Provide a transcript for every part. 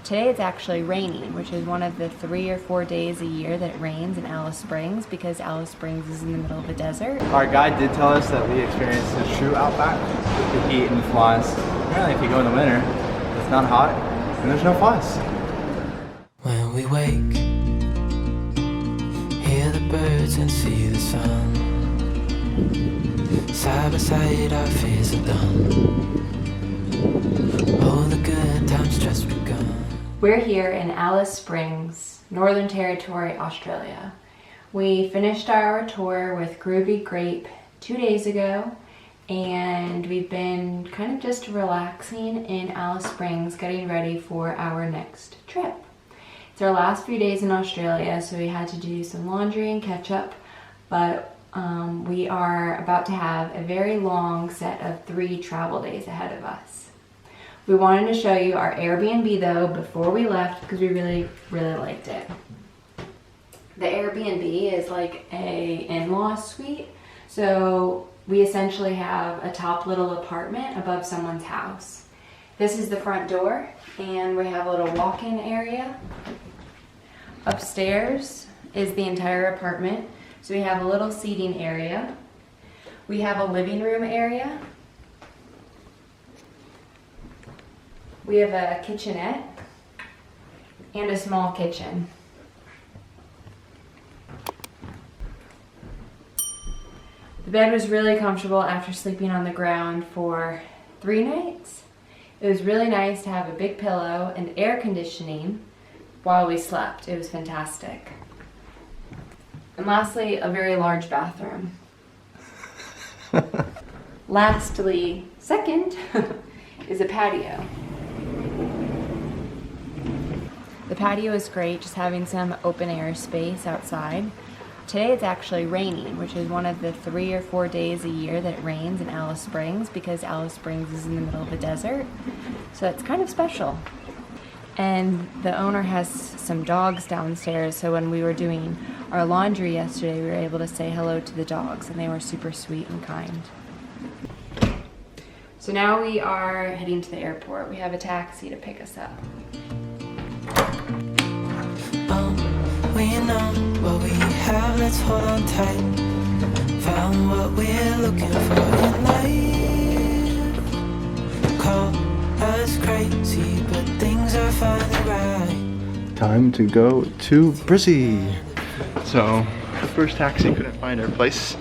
Today it's actually raining, which is one of the 3 or 4 days a year that it rains in Alice Springs because Alice Springs is in the middle of a desert. Our guide did tell us that we experienced the true outback with the heat and the flies. Apparently if you go in the winter, it's not hot and there's no flies. When we wake, hear the birds and see the sun. Side by side our fears are done. All the good times just begun. We're here in Alice Springs, Northern Territory, Australia. We finished our tour with Groovy Grape 2 days ago, and we've been kind of just relaxing in Alice Springs, getting ready for our next trip. It's our last few days in Australia, so we had to do some laundry and catch up, but we are about to have a very long set of 3 travel days ahead of us. We wanted to show you our Airbnb though before we left because we really liked it. The Airbnb is like a in-law suite, so we essentially have a top little apartment above someone's house. This is the front door, and we have a little walk-in area. Upstairs is the entire apartment, so we have a little seating area. We have a living room area. We have a kitchenette and a small kitchen. The bed was really comfortable after sleeping on the ground for 3 nights. It was really nice to have a big pillow and air conditioning while we slept. It was fantastic. And lastly, a very large bathroom. Lastly, second, is a patio. The patio is great, just having some open air space outside. Today it's actually raining, which is one of the 3 or 4 days a year that it rains in Alice Springs because Alice Springs is in the middle of a desert. So it's kind of special. And the owner has some dogs downstairs, so when we were doing our laundry yesterday, we were able to say hello to the dogs, and they were super sweet and kind. So now we are heading to the airport. We have a taxi to pick us up. We know what we have, let's hold on tight. Found what we're looking for in life. Call us crazy, but things are finally right. Time to go to Brissy. So the first taxi couldn't find our place,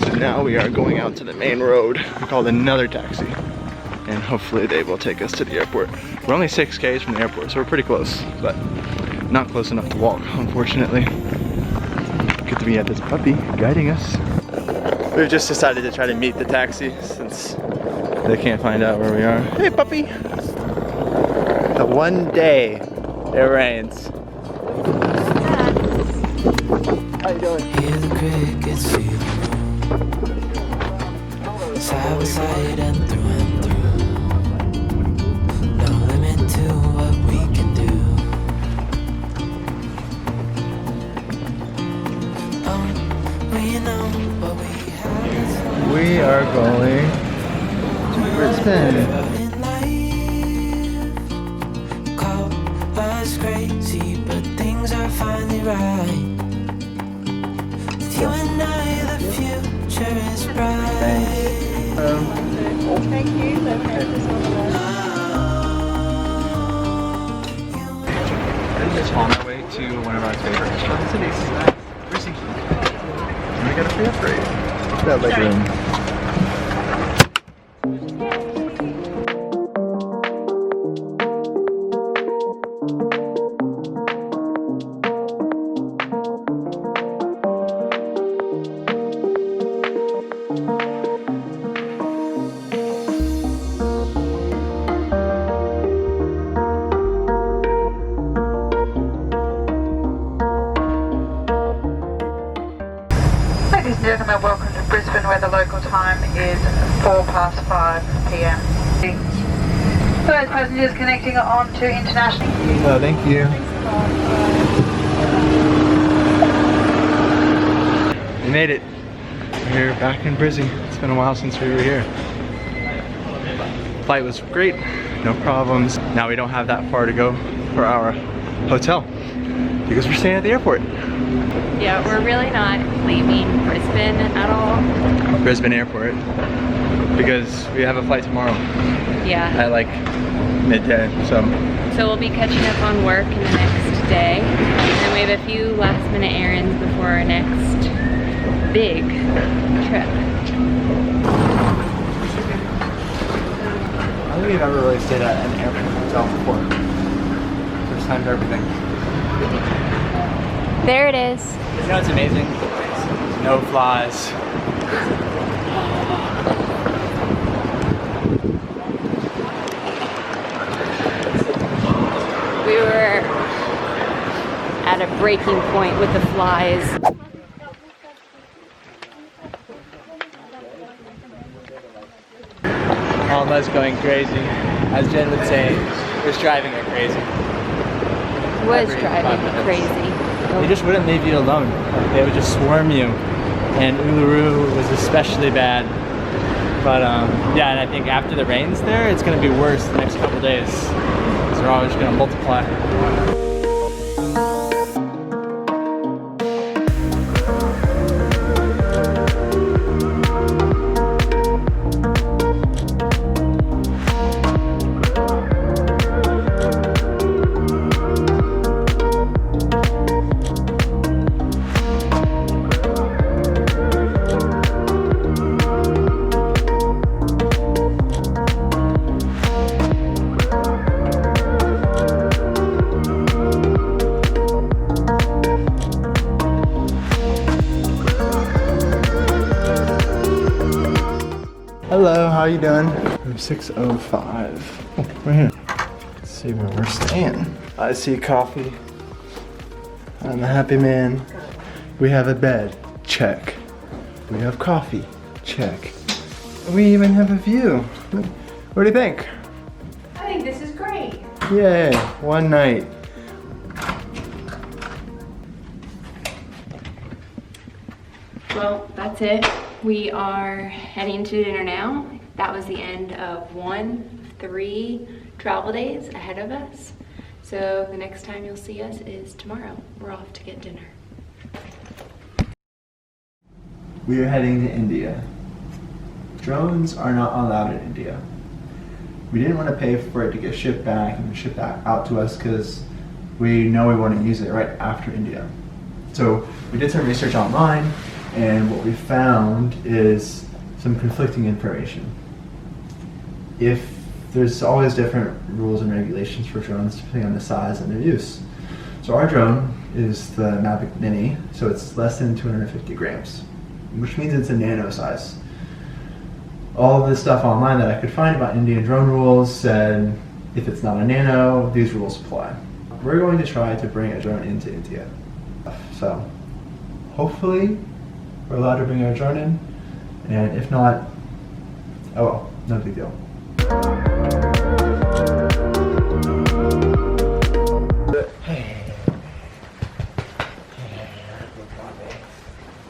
so now we are going out to the main road. We called another taxi, and hopefully they will take us to the airport. We're only 6 k's from the airport, so we're pretty close, but not close enough to walk, unfortunately. Good to be at this puppy guiding us. We've just decided to try to meet the taxi since they can't find out where we are. Hey puppy! The one day it rains. How you doing? Hear the crickets, feel the room. Side by side and through and through. No limit to what we can do. We know what we have. We are going to Brisbane. In life, call us crazy, but things are finally right. With you and I, the future is bright. Thank you. I'm just on our way to one of our favorite restaurants cities, Brissy. And we got a free upgrade. Look at that leg room. Ladies and gentlemen, welcome to Brisbane, where the local time is 5:04 p.m. For those passengers connecting on to international. Oh, thank you. We made it. We're back in Brissy. It's been a while since we were here. Flight was great, no problems. Now we don't have that far to go for our hotel because we're staying at the airport. Yeah, we're really not leaving Brisbane at all. Brisbane airport because we have a flight tomorrow Yeah. at like midday. So we'll be catching up on work in the next day. And we have a few last minute errands before our next big trip. I don't think we've ever really stayed at an airport hotel before. First time for everything. There it is. You know what's amazing? No flies. We were at a breaking point with the flies. Alma's going crazy. As Jen would say, it was driving her crazy. Was Every driving 5 minutes. crazy. They just wouldn't leave you alone. Like, they would just swarm you. And Uluru was especially bad. But yeah, and I think after the rains there, it's going to be worse the next couple days. So they're always going to multiply. Hello, how you doing? 6:05. Oh, we're here. Let's see where we're staying. I see coffee. I'm a happy man. We have a bed. Check. We have coffee. Check. We even have a view. What do you think? I think this is great. Yay, one night. Well, that's it. We are heading to dinner now. That was the end of 3 travel days ahead of us. So the next time you'll see us is tomorrow. We're off to get dinner. We are heading to India. Drones are not allowed in India. We didn't want to pay for it to get shipped back and shipped back out to us because we know we want to use it right after India. So we did some research online, and what we found is some conflicting information. There's always different rules and regulations for drones depending on the size and their use. So our drone is the Mavic Mini, so it's less than 250 grams, which means it's a nano size. All of the stuff online that I could find about Indian drone rules said if it's not a nano, these rules apply. We're going to try to bring a drone into India. So hopefully we're allowed to bring our drone in, and if not, oh well, no big deal.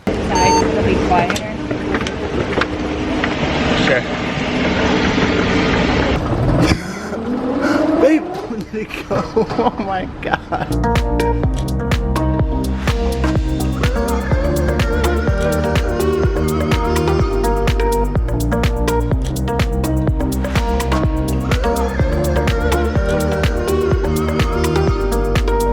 Sides will be quieter. Sure. Babe, where did it go? Oh my god.